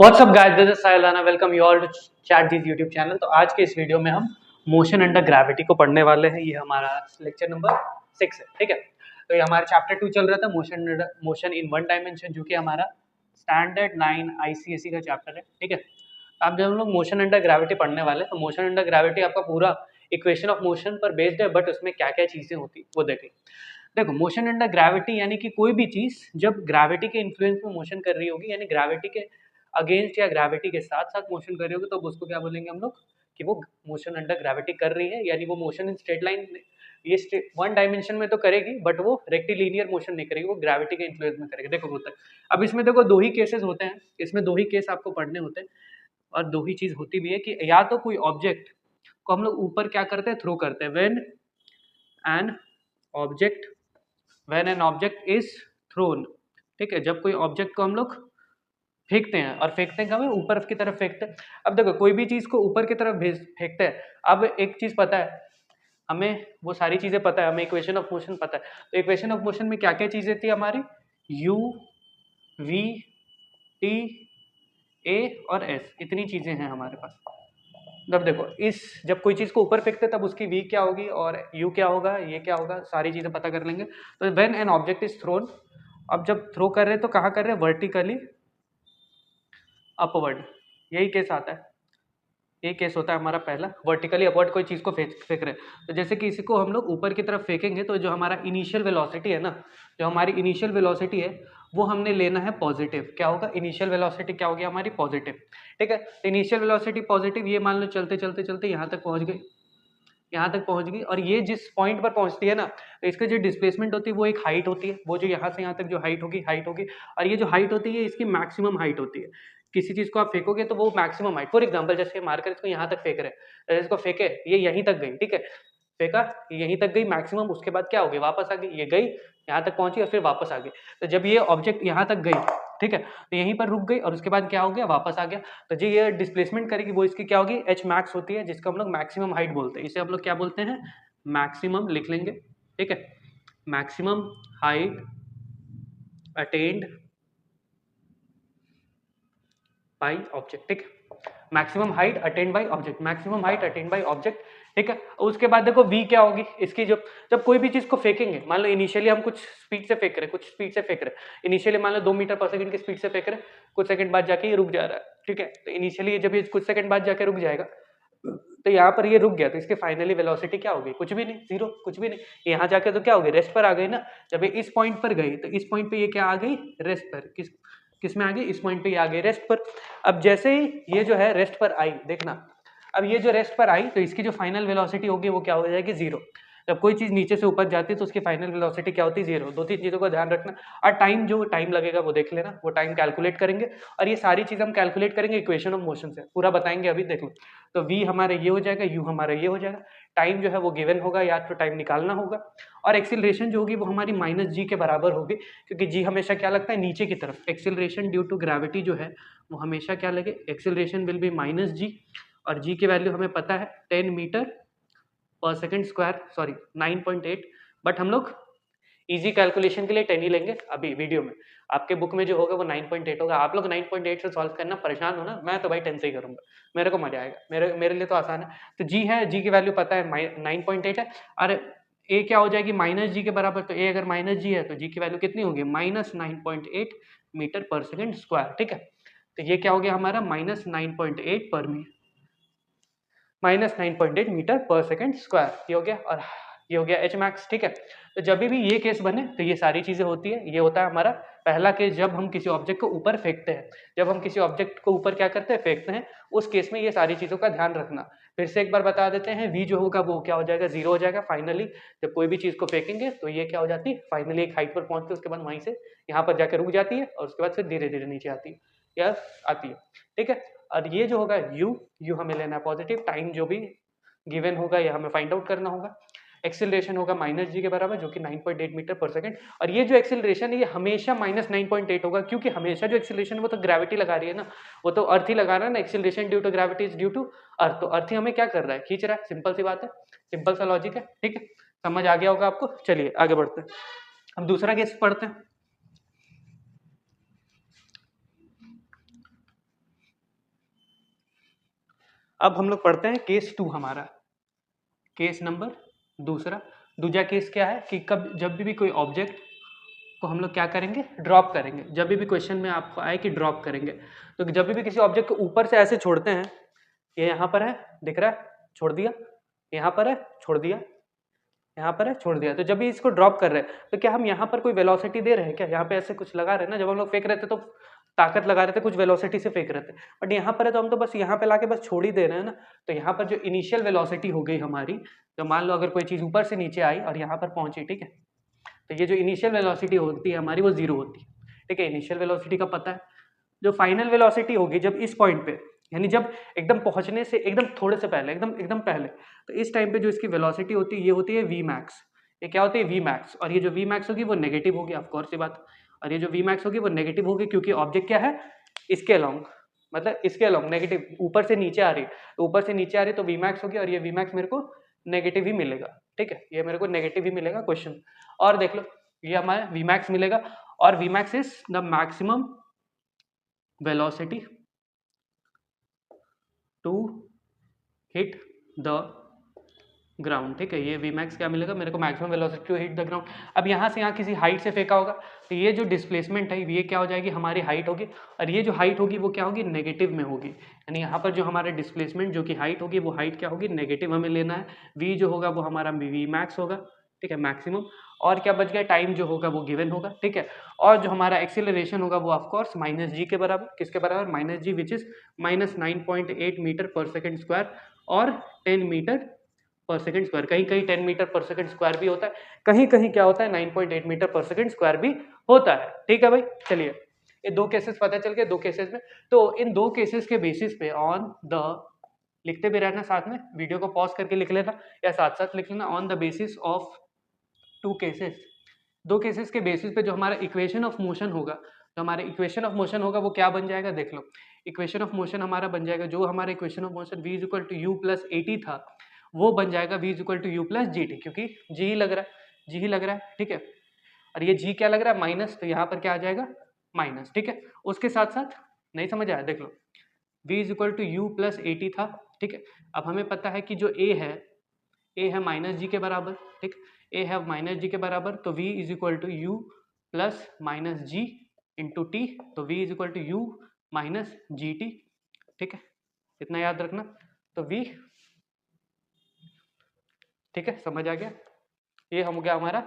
WhatsApp guys, this is Sailana. Welcome you all to chat this YouTube channel. तो आज के इस वीडियो में हम मोशन अंडर ग्रेविटी को पढ़ने वाले हैं। ये हमारा लेक्चर नंबर 6 है, ठीक है। तो ये हमारा चैप्टर 2 चल रहा था, मोशन इन वन डायमेंशन, जो कि हमारा स्टैंडर्ड 9 आईसीएसई का चैप्टर है, ठीक है। अब जब हम लोग मोशन अंडर ग्रेविटी पढ़ने वाले हैं, तो मोशन अंडर ग्रेविटी आपका पूरा इक्वेशन ऑफ मोशन पर बेस्ड है, बट उसमें क्या क्या चीजें होती वो देखें। देखो, मोशन अंडर ग्रेविटी यानी कि कोई भी चीज जब ग्रेविटी के इन्फ्लुएंस में मोशन कर रही होगी, यानी ग्रेविटी के अगेंस्ट या ग्रेविटी के साथ साथ मोशन कर रही होगी, तो उसको क्या बोलेंगे हम लोग कि वो मोशन अंडर ग्रेविटी कर रही है। यानी वो मोशन इन स्ट्रेट लाइन, ये वन डायमेंशन में तो करेगी, बट वो रेक्टिलिनियर मोशन नहीं करेगी, वो ग्रेविटी के इन्फ्लुएंस में करेगी। देखो होता है। अब इसमें देखो दो ही केसेस होते हैं, इसमें दो ही केस आपको पढ़ने होते हैं, और दो ही चीज होती भी है कि या तो कोई ऑब्जेक्ट को हम लोग ऊपर क्या करते हैं, थ्रो करते हैं। An object when an object is throne, ठीक है। जब कोई ऑब्जेक्ट को हम लोग फेंकते हैं, और फेंकते हैं कब, ऊपर की तरफ फेंकते हैं। अब देखो, कोई भी चीज को ऊपर की तरफ फेंकते हैं। अब एक चीज पता है हमें, वो सारी चीजें पता है हमें, इक्वेशन ऑफ मोशन पता है। तो इक्वेशन ऑफ मोशन में क्या क्या चीजें थी हमारी, यू वी टी ए और एस, इतनी चीजें हैं हमारे पास। तब देखो, इस जब कोई चीज को ऊपर फेंकते तब उसकी वी क्या होगी और यू क्या होगा, ये क्या होगा, सारी चीजें पता कर लेंगे। तो when an object is throne, अब जब थ्रो कर रहे हैं तो कहाँ कर रहे हैं, वर्टिकली अपवर्ड, यही केस आता है। ये केस होता है हमारा पहला, वर्टिकली अपवर्ड कोई चीज को फेंक रहे हैं। तो जैसे कि इसी को हम लोग ऊपर की तरफ फेंकेंगे, तो जो हमारा इनिशियल वेलोसिटी है ना, जो हमारी इनिशियल वेलोसिटी है, वो हमने लेना है पॉजिटिव। क्या होगा, इनिशियल वेलोसिटी क्या होगी हमारी, पॉजिटिव, ठीक है। इनिशियल वेलोसिटी पॉजिटिव, ये मान लो चलते चलते चलते यहाँ तक पहुंच गई, यहाँ तक पहुंच गई। और ये जिस पॉइंट पर पहुंचती है ना, तो इसका जो डिस्प्लेसमेंट होती है वो एक हाइट होती है, वो जो यहाँ से यहाँ तक जो हाइट होगी। और ये जो हाइट होती है इसकी मैक्सिमम हाइट होती है। किसी चीज को आप फेंकोगे तो वो मैक्सिमम हाइट, फॉर एग्जाम्पल जैसे मारकर इसको यहाँ तक फेंक रहे हैं, इसको फेंके, ये यहीं तक गई, ठीक है। फेंका, यहीं तक गई मैक्सिमम, उसके बाद क्या हो गई, वापस आ गई, ये गई यहाँ तक पहुंची और फिर वापस आ गई। तो जब ये ऑब्जेक्ट यहाँ तक गई, ठीक है, तो यहीं पर रुक गई और उसके बाद क्या हो गया, वापस आ गया। तो जो ये डिस्प्लेसमेंट करेगी वो इसकी क्या होगी, एच मैक्स होती है, जिसको हम लोग मैक्सिमम हाइट बोलते हैं। इसे हम लोग क्या बोलते हैं, मैक्सिमम लिख लेंगे, ठीक है। Maximum height attend by object, ठीक है। Maximum height attend by object, maximum height attend by object, ठीक है। उसके बाद देखो v क्या होगी इसकी, जब कोई भी चीज को फेंकेंगे, मान लो इनिशियली हम कुछ स्पीड से फेंक रहे हैं, कुछ स्पीड से फेंक रहे हैं, इनिशियली मान लो 2 मीटर पर सेकंड की स्पीड से फेंक रहे हैं, कुछ सेकंड बाद जाके ये रुक जा रहा है, ठीक है। तो इनिशियली जब ये कुछ सेकंड बाद जाके रुक जाएगा, तो यहाँ पर ये रुक गया, तो इसके फाइनली वेलोसिटी क्या होगी, कुछ भी नहीं, जीरो, कुछ भी नहीं। यहाँ जाके तो क्या हो गई, रेस्ट पर आ गई ना। जब ये इस पॉइंट पर गई, तो इस पॉइंट पे ये क्या आ गई, रेस्ट पर। किस में आ गई, इस पॉइंट पे ये आ गई रेस्ट पर। अब जैसे ही ये जो है रेस्ट पर आई, देखना, अब ये जो रेस्ट पर आई, तो इसकी जो फाइनल वेलोसिटी होगी वो क्या हो जाएगी, जीरो। जब कोई चीज नीचे से ऊपर जाती है तो उसकी फाइनल वेलोसिटी क्या होती है, जीरो। दो तीन चीजों का ध्यान रखना। और टाइम लगेगा वो देख लेना, वो टाइम कैलकुलेट करेंगे। और ये सारी चीज हम कैलकुलेट करेंगे इक्वेशन ऑफ मोशन से, पूरा बताएंगे अभी, देख लो। तो v हमारे ये हो जाएगा, u हमारा ये हो जाएगा। टाइम जो है वो गिवन होगा, या तो टाइम निकालना होगा। और एक्सिलरेशन जो होगी वो हमारी माइनस जी के बराबर होगी, क्योंकि जी हमेशा क्या लगता है, नीचे की तरफ। एक्सिलरेशन ड्यू टू ग्रेविटी जो है वो हमेशा क्या लगे, एक्सिलरेशन विल बी माइनस जी। और जी की वैल्यू हमें पता है 10 metre per second square, sorry 9.8। But हम लोग इजी कैलकुलेशन के लिए 10 ही लेंगे अभी वीडियो में। आपके बुक में जो होगा वो 9.8 होगा। आप लोग 9.8 से सॉल्व करना, परेशान हो ना, मैं तो भाई 10 से ही करूंगा, मेरे को मजा आएगा, मेरे लिए तो आसान है। तो जी है, जी की वैल्यू पता है 9.8 है। और ए क्या हो जाएगी, माइनस जी के बराबर। तो ए अगर माइनस जी है तो जी की वैल्यू कितनी होगी, minus 9.8 metre per second square, ठीक है। तो ये क्या हो गया हमारा, minus 9.8 metre per second square, ये हो गया। और ये हो गया एच मैक्स, ठीक है। तो जब भी ये केस बने तो ये सारी चीजें होती है। ये होता है हमारा पहला केस, जब हम किसी ऑब्जेक्ट को ऊपर फेंकते हैं। जब हम किसी ऑब्जेक्ट को ऊपर क्या करते हैं, फेंकते हैं, उस केस में ये सारी चीजों का ध्यान रखना। फिर से एक बार बता देते हैं, v जो होगा वो क्या हो जाएगा, जीरो हो जाएगा। फाइनली जब कोई भी चीज को फेंकेंगे तो ये क्या हो जाती है, फाइनली एक हाइट पर पहुंचती है, उसके बाद वहीं से यहाँ पर जाकर रुक जाती है, और उसके बाद फिर धीरे धीरे नीचे आती है, या आती है, ठीक है। और ये जो होगा यू हमें लेना है पॉजिटिव। टाइम जो भी गिवन होगा ये हमें फाइंड आउट करना होगा। एक्सिलरेशन होगा माइनस जी के बराबर, जो कि 9.8 मीटर पर सेकंड। और ये जो एक्सिलरेशन है ये हमेशा माइनस 9.8 होगा, क्योंकि हमेशा जो एक्सिलरेशन है वो तो ग्रेविटी लगा रही है ना, वो तो अर्थ ही लगा रहा है ना। Acceleration due to gravity is due to earth, तो अर्थ ही हमें क्या कर रहा है, खींच रहा है। सिंपल सी बात है, सिंपल सा लॉजिक है, ठीक है। समझ आ गया होगा आपको। चलिए आगे बढ़ते हैं, अब दूसरा केस पढ़ते हैं। अब हम लोग पढ़ते हैं केस 2 हमारा, केस नंबर दूसरा केस क्या है कि कब जब भी कोई ऑब्जेक्ट को हम लोग क्या करेंगे, ड्रॉप करेंगे। जब भी क्वेश्चन में आपको आए कि ड्रॉप करेंगे, तो जब भी किसी ऑब्जेक्ट को ऊपर से ऐसे छोड़ते हैं, ये यहाँ पर है, दिख रहा है, छोड़ दिया, यहाँ पर है, छोड़ दिया, यहाँ पर है, छोड़ दिया। तो जब भी इसको ड्रॉप कर रहे हैं तो क्या हम यहाँ पर कोई वेलोसिटी दे रहे हैं क्या? यहाँ पे ऐसे कुछ लगा रहे हैं ना, जब हम लोग फेंक रहे थे तो ताकत लगा रहे थे, कुछ वेलोसिटी से फेंक रहे थे, बट यहाँ पर है तो हम तो बस यहाँ पे लाके बस छोड़ ही दे रहे हैं ना। तो यहाँ पर जो इनिशियल वेलोसिटी हो गई हमारी, तो मान लो अगर कोई चीज ऊपर से नीचे आई और यहाँ पर पहुंची, ठीक है, तो ये जो इनिशियल वेलोसिटी होती है हमारी वो जीरो होती है, ठीक है, इनिशियल वेलोसिटी का पता है। जो फाइनल वेलोसिटी होगी जब इस पॉइंट पे, यानी जब एकदम पहुंचने से एकदम थोड़े से पहले, एकदम पहले, तो इस टाइम पे जो इसकी वेलोसिटी होती है ये होती है वी मैक्स। ये क्या होती है? V max. और ये जो वी मैक्स होगी वो नेगेटिव होगी, ऑफ कोर्स ये बात। और ये जो वी मैक्स होगी वो नेगेटिव होगी क्योंकि ऑब्जेक्ट क्या है, इसके अलोंग, मतलब इसके अलोंग नेगेटिव, ऊपर से नीचे आ रही है, तो ऊपर से नीचे आ रही है तो वी मैक्स होगी, और ये वी मैक्स मेरे को नेगेटिव ही मिलेगा, ठीक है, ये मेरे को नेगेटिव ही मिलेगा क्वेश्चन। और देख लो ये हमारा वी मैक्स मिलेगा, और V max is the maximum velocity to hit the ground, ठीक है, ये वी मैक्स क्या मिलेगा मेरे को, maximum velocity to hit the ground. अब यहाँ से यहाँ किसी हाइट से फेंका होगा तो ये जो डिस्प्लेसमेंट है ये क्या हो जाएगी, हमारी हाइट होगी, और ये जो हाइट होगी वो क्या होगी, नेगेटिव में होगी। यानी यहाँ पर जो हमारे डिस्प्लेसमेंट जो कि हाइट होगी वो हाइट क्या होगी, नेगेटिव हमें लेना है। वी जो होगा वो हमारा वी मैक्स होगा, ठीक है, मैक्सिमम। और क्या बच गया, टाइम जो होगा वो गिवन होगा, ठीक है। और जो हमारा एक्सीलरेशन होगा वो ऑफकोर्स माइनस जी के बराबर, किसके बराबर, minus G, which is -9.8 metre per second square और 10 मीटर पर सेकेंड स्क्वायर। कहीं कहीं 10 मीटर पर सेकेंड स्क्वायर भी होता है, कहीं कहीं क्या होता है 9.8 मीटर पर सेकेंड स्क्वायर भी होता है, ठीक है भाई। चलिए ये दो केसेस पता चल गए, दो केसेस में, तो इन दो केसेस के बेसिस पे ऑन द, लिखते भी रहना साथ में, वीडियो को पॉज करके लिख लेना या साथ साथ लिख लेना, on the basis of two cases, दो केसेस के बेसिस पे जो हमारा इक्वेशन ऑफ मोशन होगा, तो हमारा इक्वेशन ऑफ मोशन होगा वो क्या बन जाएगा, देख लो। इक्वेशन ऑफ मोशन हमारा बन जाएगा, जो हमारा equation of motion v equal to you plus A T था वो बन जाएगा v equal to you plus G T, क्योंकि जी ही लग रहा है, जी ही लग रहा है, ठीक है। और ये जी क्या लग रहा है, माइनस, तो यहाँ पर क्या आ जाएगा, माइनस, ठीक है। उसके साथ साथ नहीं समझ आया, देख लो, v equal to you plus A T था, ठीक है। अब हमें पता है कि जो a है माइनस जी के बराबर, ठीक, a है माइनस जी के बराबर, तो v is equal to you plus minus g into t, तो v is equal to u minus g t, ठीक है, इतना याद रखना। तो v, ठीक है, समझ आ गया, ये हो गया हमारा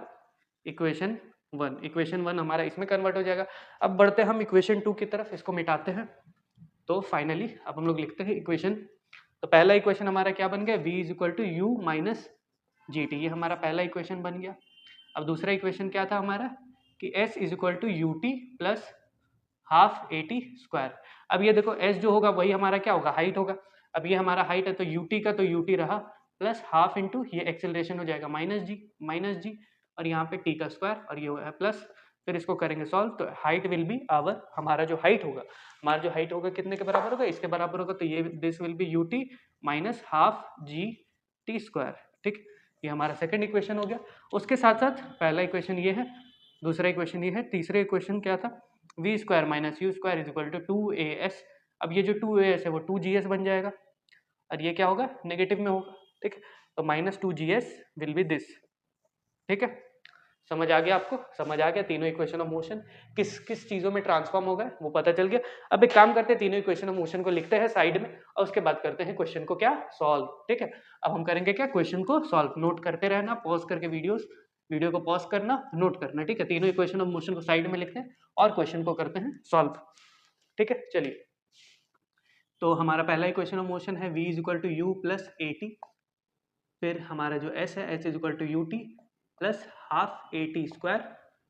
इक्वेशन 1। इक्वेशन 1 हमारा इसमें कन्वर्ट हो जाएगा। अब बढ़ते हम इक्वेशन 2 की तरफ, इसको मिटाते हैं। तो फाइनली अब हम लोग लिखते हैं इक्वेशन, तो पहला इक्वेशन हमारा क्या बन गया, v is equal to u minus g t, ये हमारा पहला इक्वेशन बन गया। अब दूसरा इक्वेशन क्या था हमारा कि s is equal to u t plus half a t square. अब ये देखो s जो होगा वही हमारा क्या होगा, हाइट होगा। अब ये हमारा हाइट है तो यू टी का तो यू टी रहा प्लस हाफ इंटू ये एक्सेलरेशन हो जाएगा माइनस जी, और यहाँ पे टी का स्क्वायर, और ये है प्लस, फिर इसको करेंगे सॉल्व, तो हाइट विल बी आवर, हमारा जो हाइट होगा कितने के बराबर होगा, इसके बराबर होगा, तो ये this will be U T minus half G T square, ठीक, ये हमारा सेकंड इक्वेशन हो गया। उसके साथ साथ पहला इक्वेशन ये है, दूसरा इक्वेशन ये है, तीसरा इक्वेशन क्या था, v square minus u square is equal to 2as। अब ये जो 2as है वो 2gs बन जाएगा, और ये क्या होगा, नेगेटिव में होगा, ठीक है, तो minus 2gs will be this, ठीक है। समझ आ गया आपको, समझ आ गया तीनों इक्वेशन ऑफ मोशन किस किस चीजों में ट्रांसफॉर्म हो गए वो पता चल गया। अब एक काम करते हैं, तीनों इक्वेशन ऑफ मोशन को लिखते हैं साइड में, और उसके बाद करते हैं क्वेश्चन को क्या, सॉल्व, ठीक है। अब हम करेंगे क्या, क्वेश्चन को सॉल्व, नोट करते रहना, पॉज करके वीडियो को पॉज करना, नोट करना, ठीक है। तीनों इक्वेशन ऑफ मोशन को साइड में लिखते हैं और क्वेश्चन को करते हैं सॉल्व, ठीक है। चलिए, तो हमारा पहला इक्वेशन ऑफ मोशन है v is equal to you plus A t, फिर हमारा जो s है s is equal to u t plus half a t square,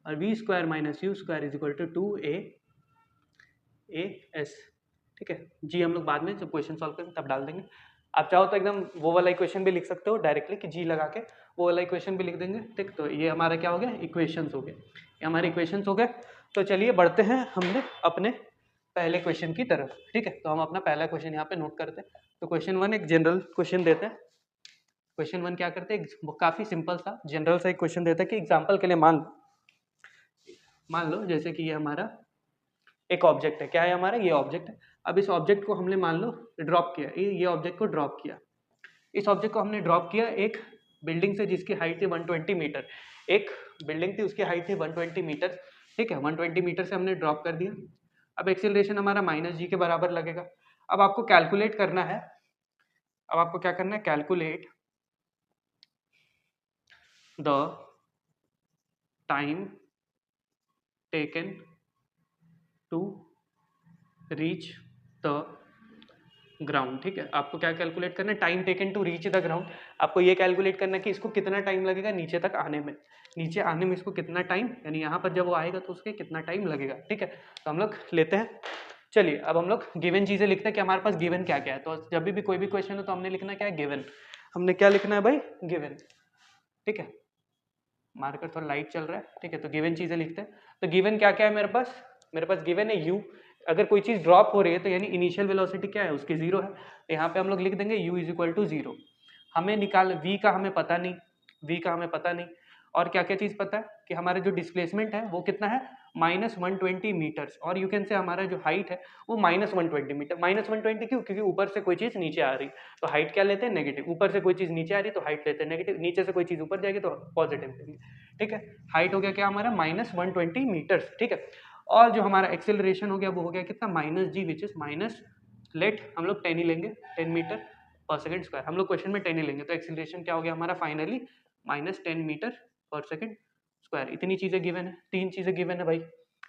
और v square minus u square is equal to 2as, ठीक है। जी हम लोग बाद में जब क्वेश्चन सॉल्व करेंगे तब डाल देंगे। आप चाहो तो एकदम वो वाला इक्वेशन भी लिख सकते हो डायरेक्टली कि जी लगा के वो वाला इक्वेशन भी लिख देंगे, ठीक। तो ये हमारा क्या हो गया, इक्वेशंस हो गए, ये हमारे इक्वेशंस हो गए। तो चलिए बढ़ते हैं हमने अपने पहले क्वेश्चन की तरफ, ठीक है। तो हम अपना पहला क्वेश्चन यहाँ पे नोट करते हैं। तो क्वेश्चन 1 एक जनरल क्वेश्चन देते हैं। क्वेश्चन 1 क्या करते हैं, वो काफी सिंपल सा जनरल सा एक क्वेश्चन देता है कि एग्जांपल के लिए मान लो जैसे कि ये हमारा एक ऑब्जेक्ट है, क्या है हमारा, ये ऑब्जेक्ट है। अब इस ऑब्जेक्ट को हमने मान लो ड्रॉप किया, ये ऑब्जेक्ट को ड्रॉप किया, इस ऑब्जेक्ट को हमने ड्रॉप किया एक बिल्डिंग से जिसकी हाइट थी 120 मीटर, एक बिल्डिंग थी उसकी हाइट थी 120 मीटर, ठीक है, 120 मीटर से हमने ड्रॉप कर दिया। अब एक्सेलरेशन हमारा -g के बराबर लगेगा। अब आपको कैलकुलेट करना है, अब आपको क्या करना है, calculate the time taken to reach the ground, ठीक है, आपको क्या कैलकुलेट करना है, time taken to reach the ground. आपको ये कैलकुलेट करना है कि इसको कितना टाइम लगेगा नीचे तक आने में, नीचे आने में इसको कितना टाइम, यानी यहाँ पर जब वो आएगा तो उसके कितना टाइम लगेगा, ठीक है। तो हम लोग लेते हैं, चलिए अब हम लोग गिवन चीजें लिखते हैं कि हमारे पास गिवन क्या क्या है। तो जब भी कोई भी क्वेश्चन हो तो हमने लिखना क्या है, गिवन। हमने क्या लिखना है भाई, गिवन, ठीक है। मार्कर थोड़ा लाइट चल रहा है, ठीक है, तो गिवन चीजें लिखते हैं। तो गिवन क्या क्या है मेरे पास गिवन है u, अगर कोई चीज ड्रॉप हो रही है तो यानी इनिशियल वेलोसिटी क्या है उसकी 0 है, तो यहाँ पे हम लोग लिख देंगे u इज इक्वल टू 0। हमें निकाल v का हमें पता नहीं, v का हमें पता नहीं, और क्या क्या चीज पता है कि हमारा जो डिस्प्लेसमेंट है वो कितना है, -120 मीटर्स, और यू कैन से हमारा जो हाइट है वो -120 मीटर। -120 क्यों, क्योंकि ऊपर से कोई चीज नीचे आ रही, तो हाइट क्या लेते हैं, नेगेटिव, ऊपर से कोई चीज नीचे आ रही तो हाइट लेते हैं नेगेटिव, नीचे से कोई चीज ऊपर जाएगी तो पॉजिटिव लेंगे, ठीक है। हाइट हो गया क्या हमारा, -120 मीटर्स, ठीक है। और जो हमारा एक्सेलरेशन हो गया वो हो गया कितना, -g, which is minus, let हम लोग 10 ही लेंगे, 10 मीटर पर सेकंड स्क्वायर, हम लोग क्वेश्चन में 10 ही लेंगे, तो एक्सेलरेशन क्या हो गया हमारा finally, -10 metre per second square. इतनी चीजें गिवन है, 3 चीजें गिवन है भाई,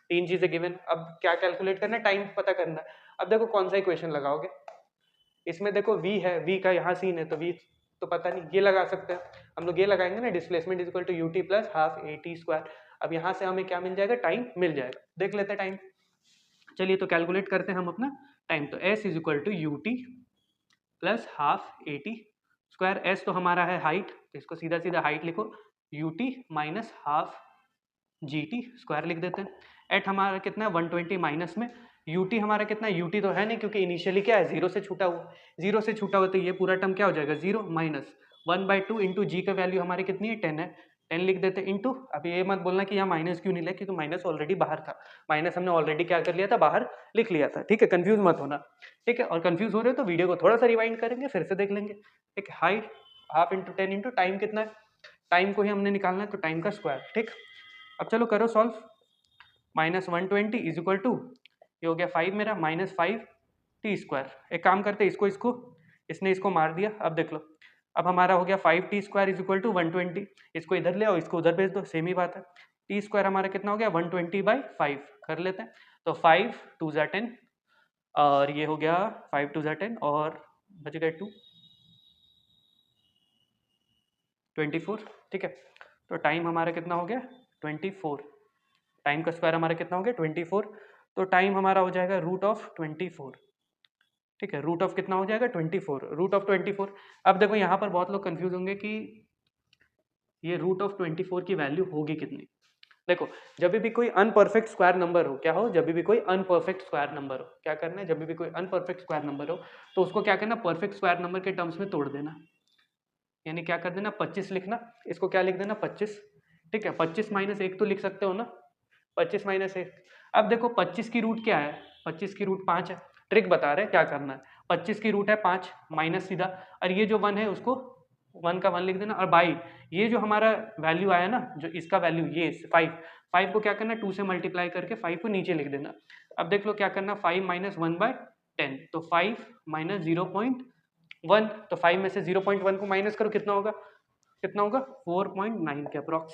3 चीजें गिवन। अब क्या कैलकुलेट करना है, टाइम पता करना है। अब देखो कौन सा इक्वेशन लगाओगे, इसमें देखो v है, v का यहाँ सीन है तो v तो पता नहीं, ये लगा सकते हैं हम लोग, ये लगाएंगे ना, displacement is equal to ut plus half at square. अब यहाँ से हमें क्या मिल जाएगा, टाइम मिल जाएगा, देख लेते हैं टाइम। चलिए तो कैलकुलेट करते हैं हम अपना टाइम, तो s is equal to ut plus half at square. s तो हमारा है हाइट, तो इसको सीधा सीधा हाइट लिखो, ut minus half gt square लिख देते हैं। एट हमारा कितना है 120 माइनस में ut हमारा कितना है, ut तो है नहीं क्योंकि इनिशियली क्या है, जीरो से छूटा हुआ, जीरो से छूटा हुआ, तो ये पूरा टर्म क्या हो जाएगा, 0 माइनस 1/2 इंटू जी का वैल्यू हमारी कितनी है, 10 है, 10 लिख देते हैं इंटू। अब ये मत बोलना कि यहाँ माइनस क्यों नहीं लिया, क्योंकि माइनस ऑलरेडी बाहर था, माइनस हमने ऑलरेडी क्या कर लिया था, बाहर लिख लिया था, ठीक है, कंफ्यूज मत होना, ठीक है। और कंफ्यूज हो रहे हो तो वीडियो को थोड़ा सा रिवाइंड करेंगे, फिर से देख लेंगे, ठीक है। Height half into 10 into time कितना है, टाइम को ही हमने निकालना है, तो टाइम का स्क्वायर, ठीक। अब चलो करो सॉल्व, -120 इज इक्वल टू, ये हो गया 5 मेरा, -5 टी स्क्वायर। एक काम करते हैं, इसको इसने इसको मार दिया, अब देख लो, अब हमारा हो गया 5 t square is equal to 120, इसको इधर ले आओ, इसको उधर भेज दो, सेम ही बात है। टी स्क्वायर हमारा कितना हो गया, 120/5 कर लेते हैं, तो 5 2 ज़ा 10, और ये हो गया 5 2 ज़ा 10, और बच गए 2 24, ठीक है। तो टाइम हमारा कितना हो गया, 24, टाइम का स्क्वायर हमारा कितना हो गया, 24, तो टाइम हमारा हो जाएगा √24, ठीक है, रूट ऑफ कितना हो जाएगा, 24, √24। अब देखो यहाँ पर बहुत लोग कंफ्यूज होंगे कि ये √24 की वैल्यू होगी कितनी। देखो जब भी कोई अनपरफेक्ट स्क्वायर नंबर हो, क्या हो, जब भी कोई अनपरफेक्ट स्क्वायर नंबर हो, क्या करना है, जब भी कोई अनपरफेक्ट स्क्वायर नंबर हो तो उसको क्या करना, परफेक्ट स्क्वायर नंबर के टर्म्स में तोड़ देना, यानी क्या कर देना, 25 लिखना, इसको क्या लिख देना, 25, ठीक है। 25 माइनस 1 तो लिख सकते हो ना, 25 माइनस 1। अब देखो 25 की रूट क्या है, 25 की रूट 5 है, ट्रिक बता रहे हैं क्या करना है, 25 की रूट है 5, माइनस सीधा, और ये जो 1 है उसको 1 का 1 लिख देना, और बाई ये जो हमारा वैल्यू आया ना, जो इसका वैल्यू ये 5 को क्या करना, 2 से मल्टीप्लाई करके 5 को नीचे लिख देना। अब देख लो क्या करना, 5 माइनस 1/10, तो 5 माइनस 0.1, तो 5 में से 0.1 को माइनस करो, कितना होगा, 4.9 के अप्रॉक्स,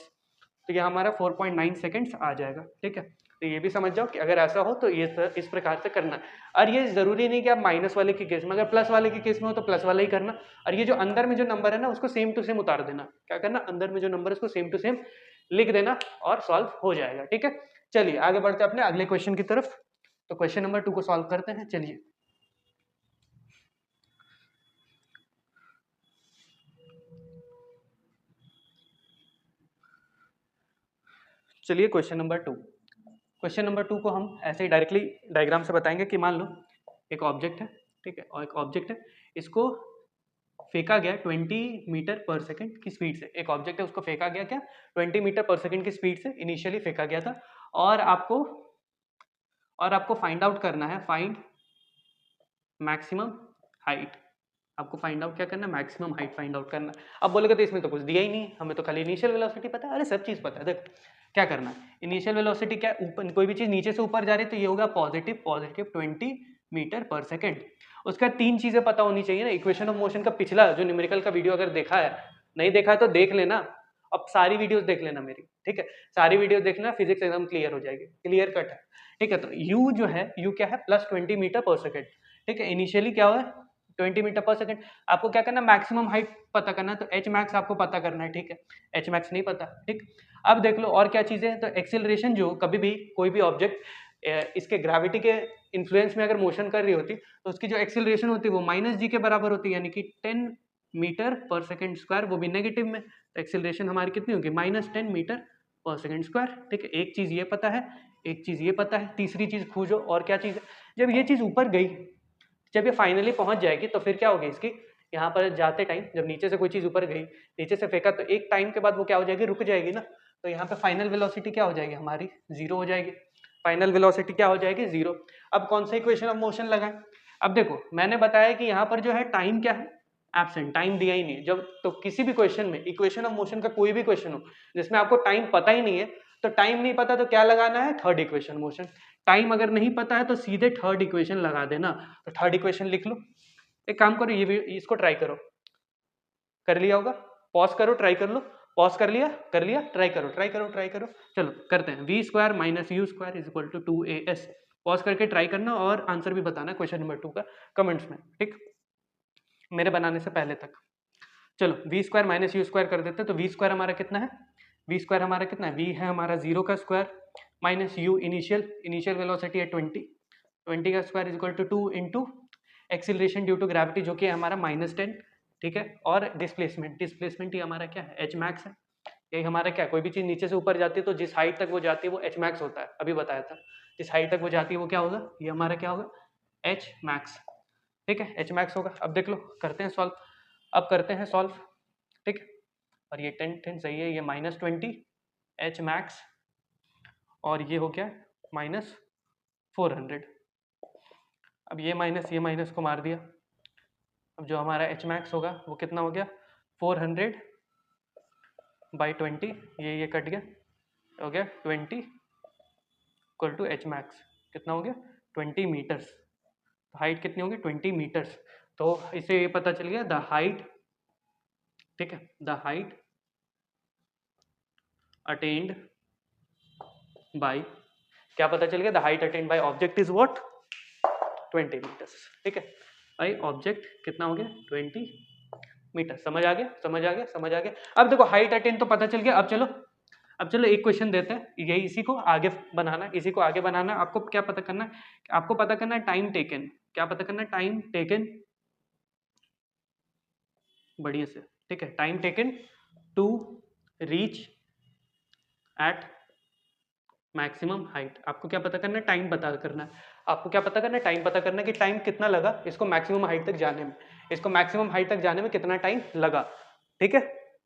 तो ये हमारा 4.9 सेकेंड्स आ जाएगा, ठीक है। तो ये भी समझ जाओ कि अगर ऐसा हो तो ये इस प्रकार से करना है, और ये जरूरी नहीं कि आप माइनस वाले के केस में, अगर प्लस वाले के केस में हो तो प्लस वाला ही करना, और ये जो अंदर में जो नंबर है ना उसको सेम टू सेम उतार देना, क्या करना, अंदर में जो नंबर है उसको सेम टू सेम लिख देना और सॉल्व हो जाएगा, ठीक है। चलिए आगे बढ़ते हैं अपने अगले क्वेश्चन की तरफ, तो क्वेश्चन नंबर 2 को सॉल्व करते हैं, चलिए। चलिए क्वेश्चन नंबर 2, क्वेश्चन नंबर 2 को हम ऐसे ही डायरेक्टली डायग्राम से बताएंगे कि मान लो एक ऑब्जेक्ट है, ठीक है, और एक ऑब्जेक्ट है, इसको फेंका गया 20 मीटर पर सेकंड की स्पीड से, एक ऑब्जेक्ट है उसको फेंका गया क्या, 20 मीटर पर सेकंड की स्पीड से इनिशियली फेंका गया था, और आपको फाइंड आउट करना है, फाइंड मैक्सिमम हाइट, आपको फाइंड आउट क्या करना है, मैक्सिमम हाइट फाइंड आउट करना है। अब बोलेगा तो इसमें तो कुछ दिया ही नहीं, हमें तो खाली इनिशियल वेलोसिटी पता है। अरे सब चीज़ पता है। देख क्या करना है, इनिशियल वेलोसिटी क्या, ऊपर कोई भी चीज़ नीचे से ऊपर जा रही है तो ये होगा पॉजिटिव 20 मीटर पर सेकेंड। उसका 3 चीज़ें पता होनी चाहिए ना। इक्वेशन ऑफ मोशन का पिछला जो न्यूमेरिकल का वीडियो अगर देखा है, नहीं देखा है तो देख लेना। अब सारी वीडियोस देख लेना मेरी, ठीक है, सारी वीडियो देखना, फिजिक्स एकदम क्लियर हो जाएगी, क्लियर कट है, ठीक है। तो u जो है, u क्या है, +20 मीटर पर सेकेंड, ठीक है। इनिशियली क्या हुआ है 20 मीटर पर सेकेंड। आपको क्या करना है, मैक्सिमम हाइट पता करना है, तो एच मैक्स आपको पता करना है, ठीक है। एच मैक्स नहीं पता, ठीक। अब देख लो और क्या चीज़ें हैं। तो एक्सेलरेशन जो कभी भी कोई भी ऑब्जेक्ट इसके ग्रेविटी के इन्फ्लुएंस में अगर मोशन कर रही होती तो उसकी जो एक्सेलरेशन होती है वो -g के बराबर होती है, यानी कि 10 मीटर पर सेकेंड स्क्वायर, वो भी नेगेटिव में। तो एक्सेलरेशन हमारी कितनी होगी, -10 मीटर पर सेकेंड स्क्वायर, ठीक है। एक चीज़ ये पता है, एक चीज़ ये पता है, तीसरी चीज़ खोजो और क्या चीज़ है। जब ये चीज़ ऊपर गई, जब ये फाइनली पहुंच जाएगी तो फिर क्या होगी इसकी, यहाँ पर जाते टाइम जब नीचे से कोई चीज़ ऊपर गई, नीचे से फेंका, तो एक टाइम के बाद वो क्या हो जाएगी, रुक जाएगी ना। तो यहाँ पे फाइनल वेलोसिटी क्या हो जाएगी हमारी, 0 हो जाएगी। फाइनल वेलोसिटी क्या हो जाएगी, 0। अब कौन सा इक्वेशन ऑफ मोशन लगाएं। अब देखो मैंने बताया कि यहाँ पर जो है टाइम क्या है, एब्सेंट, टाइम दिया ही नहीं है। जब तो किसी भी क्वेश्चन में, इक्वेशन ऑफ मोशन का कोई भी क्वेश्चन हो जिसमें आपको टाइम पता ही नहीं है, तो टाइम नहीं पता तो क्या लगाना है, थर्ड इक्वेशन मोशन। टाइम अगर नहीं पता है तो सीधे थर्ड इक्वेशन लगा देना। तो थर्ड इक्वेशन लिख लो। एक काम करो, ये भी इसको ट्राई करो, कर लिया होगा, पॉज करो, ट्राई कर लो, पॉज कर लिया, कर लिया, ट्राई करो, ट्राई करो, ट्राई करो। चलो करते हैं, v square minus u square is equal to 2as। Pause करके ट्राई करना और आंसर भी बताना क्वेश्चन नंबर 2 का कमेंट्स में, ठीक, मेरे बनाने से पहले तक। चलो v square minus u square कर देते हैं। तो v स्क्वायर हमारा कितना है, v स्क्वायर हमारा कितना है, v है हमारा 0 का square minus u initial velocity है 20 का square is equal to 2 into acceleration due to gravity जो कि हमारा -10, ठीक है। और डिस्प्लेसमेंट ही हमारा क्या है, एच मैक्स है। यही हमारा क्या है, कोई भी चीज़ नीचे से ऊपर जाती है तो जिस हाइट तक वो जाती है वो एच मैक्स होता है, अभी बताया था। जिस हाइट तक वो जाती है वो क्या होगा, ये हमारा क्या होगा, एच मैक्स, ठीक है, एच मैक्स होगा। अब देख लो, करते हैं सॉल्व, अब करते हैं सॉल्व, ठीक है। और ये 10 सही है, ये -20 एच मैक्स और ये हो गया -400। अब ये माइनस को मार दिया। अब जो हमारा एच मैक्स होगा वो कितना हो गया, 400/20, ये कट गया, हो गया 20 इक्वल टू एच मैक्स, कितना हो गया 20 मीटर्स। तो हाइट कितनी होगी 20 मीटर्स। तो इससे ये पता चल गया द हाइट, ठीक है, द हाइट अटेन्ड बाय, क्या पता चल गया, the height attained by object is what, 20 metres, ठीक है भाई। ऑब्जेक्ट कितना हो गया 20 मीटर। समझ आ गया, समझ आ गया, समझ आ गया। अब देखो हाइट अटेन तो पता चल गया। अब चलो एक क्वेश्चन देते हैं, यही इसी को आगे बनाना, इसी को आगे बनाना। आपको क्या पता करना है, आपको पता करना है टाइम टेकन। क्या पता करना है, टाइम टेकन, बढ़िया से, ठीक है, time taken to reach at maximum height. आपको क्या पता करना है, टाइम पता करना है। आपको क्या पता करना है, टाइम पता करना है कि टाइम कितना लगा इसको मैक्सिमम हाइट तक जाने में, इसको मैक्सिमम हाइट तक जाने में कितना टाइम लगा, ठीक है,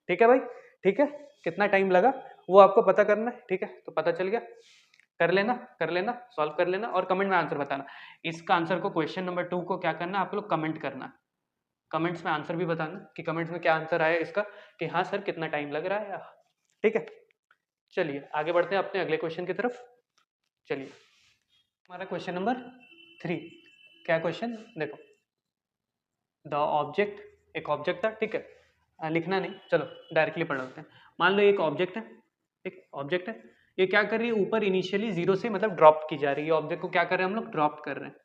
ठीक है भाई, ठीक है, कितना टाइम लगा वो आपको पता करना है, ठीक है। तो पता चल गया, कर लेना, कर लेना, सॉल्व कर लेना और कमेंट में आंसर बताना। इसका आंसर को, क्वेश्चन नंबर 2 को क्या करना, आप लोग कमेंट करना, कमेंट्स में आंसर भी बताना कि कमेंट्स में क्या आंसर आया इसका, कि हाँ सर कितना टाइम लग रहा है, ठीक है। चलिए आगे बढ़ते हैं अपने अगले क्वेश्चन की तरफ। चलिए हमारा क्वेश्चन नंबर 3, क्या क्वेश्चन देखो, द ऑब्जेक्ट, एक ऑब्जेक्ट था, ठीक है, लिखना नहीं, चलो डायरेक्टली पढ़ लेते हैं। मान लो एक ऑब्जेक्ट है, एक ऑब्जेक्ट है, ये क्या कर रही है, ऊपर इनिशियली 0 से मतलब ड्रॉप की जा रही है। ऑब्जेक्ट को क्या कर रहे हैं हम लोग, ड्रॉप कर रहे हैं,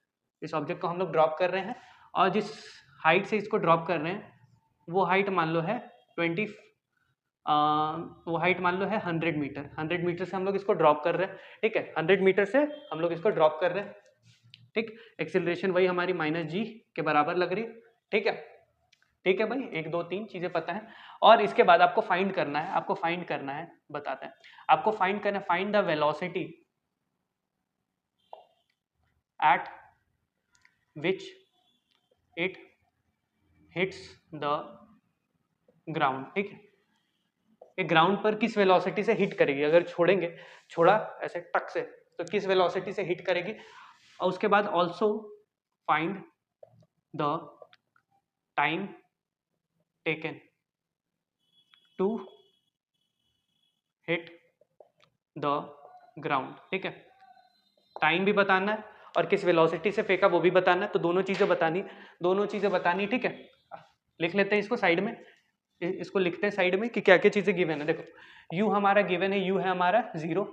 इस ऑब्जेक्ट को हम लोग ड्रॉप कर रहे हैं। और जिस हाइट से इसको ड्रॉप कर रहे हैं वो हाइट मान लो है 20, वो हाइट मान लो है 100 मीटर। 100 मीटर से हम लोग इसको ड्रॉप कर रहे हैं, ठीक है, 100 मीटर से हम लोग इसको ड्रॉप कर रहे हैं, ठीक। एक्सेलरेशन वही हमारी -g के बराबर लग रही है, ठीक है, ठीक है भाई। 1 2 3 चीजें पता है। और इसके बाद आपको फाइंड करना है, आपको फाइंड करना है, बताते हैं आपको फाइंड करना है, find the velocity at which it hits the ground, ठीक है। ये ग्राउंड पर किस वेलोसिटी से हिट करेगी, अगर छोड़ेंगे, छोड़ा ऐसे टक से, तो किस वेलोसिटी से हिट करेगी। और उसके बाद also find the time taken to hit the ground. ठीक है, टाइम भी बताना है और किस वेलोसिटी से फेंका वो भी बताना है, तो दोनों चीजें बतानी। ठीक है, लिख लेते हैं इसको साइड में, इसको लिखते हैं साइड में कि क्या क्या चीजें गिवन है। देखो u हमारा गिवन है, u है हमारा 0,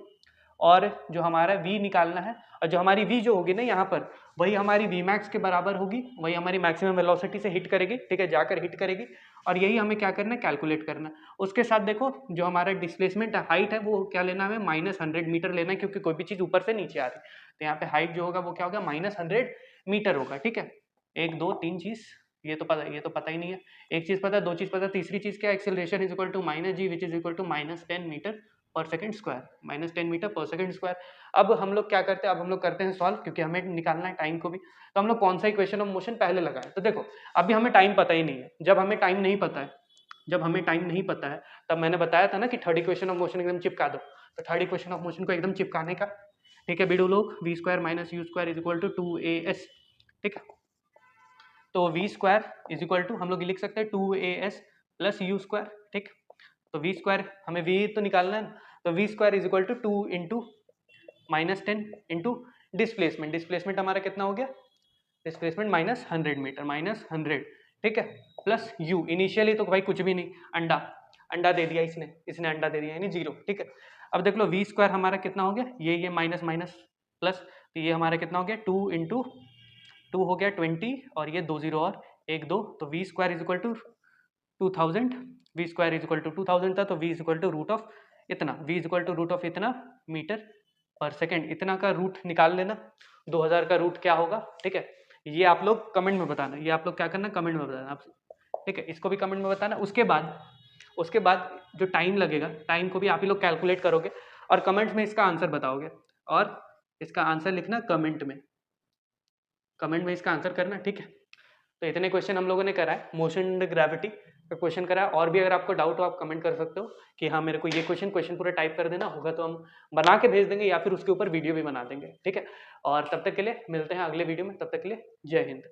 और जो हमारा v निकालना है, और जो हमारी v जो होगी ना यहाँ पर, वही हमारी v मैक्स के बराबर होगी, वही हमारी मैक्सिमम वेलोसिटी से हिट करेगी। ठीक है, जाकर हिट करेगी, और यही हमें क्या करना है, कैलकुलेट करना है। उसके साथ देखो जो हमारा डिस्प्लेसमेंट है, हाइट है, वो क्या लेना है हमें, -100 मीटर लेना है, क्योंकि कोई भी चीज ऊपर से नीचे आ रही है, तो यहाँ पे हाइट जो होगा वो क्या होगा, -100 मीटर होगा। ठीक है, 1 2 3 चीज ये तो पता ही नहीं है। एक चीज पता है, दो चीज पता है, तीसरी चीज क्या है, acceleration is equal to -g which is equal to -10 metre per second square, -10 metre per second square. अब हम लोग क्या करते हैं, अब हम लोग करते हैं सॉल्व, क्योंकि हमें निकालना है टाइम को भी। तो हम लोग कौन सा इक्वेशन ऑफ मोशन पहले लगाए, तो देखो अभी हमें टाइम पता ही नहीं है। जब हमें टाइम नहीं पता है तब मैंने बताया था ना कि थर्ड इक्वेशन ऑफ मोशन एकदम चिपका दो। तो थर्ड इक्वेशन ऑफ मोशन को एकदम चिपकाने का, ठीक है बीडू लोग, v square minus u square is equal to 2as। ठीक है, तो v square is equal to हम लोग लिख सकते हैं 2as प्लस यू स्क्वायर। ठीक, तो v स्क्वायर हमें v तो निकालना है, तो v square is equal to 2 into -10 into displacement हमारा कितना हो गया, डिस्प्लेसमेंट -100 मीटर, -100। ठीक है, प्लस u इनिशियली तो भाई कुछ भी नहीं, अंडा दे दिया इसने अंडा दे दिया यानी 0। ठीक है, अब देख लो v स्क्वायर हमारा कितना हो गया, ये माइनस माइनस प्लस, तो ये हमारा कितना हो गया 2 इंटू 2 हो गया 20, और ये 2 0 और 1 2, तो v square is equal to 2000, v square is equal to 2000 था, तो v is equal to root of इतना, v is equal to root of इतना मीटर पर सेकेंड। इतना का रूट निकाल लेना, 2000 का रूट क्या होगा। ठीक है, ये आप लोग कमेंट में बताना, ये आप लोग क्या करना, कमेंट में बताना आप। ठीक है, इसको भी कमेंट में बताना। उसके बाद जो टाइम लगेगा, टाइम को भी आप ही लोग कैलकुलेट करोगे और कमेंट में इसका आंसर बताओगे, और इसका आंसर लिखना कमेंट में इसका आंसर करना। ठीक है, तो इतने क्वेश्चन हम लोगों ने करा है, मोशन एंड ग्रेविटी का क्वेश्चन करा है। और भी अगर आपको डाउट हो आप कमेंट कर सकते हो कि हाँ मेरे को ये क्वेश्चन पूरा टाइप कर देना होगा, तो हम बना के भेज देंगे, या फिर उसके ऊपर वीडियो भी बना देंगे। ठीक है, और तब तक के लिए मिलते हैं अगले वीडियो में, तब तक के लिए जय हिंद।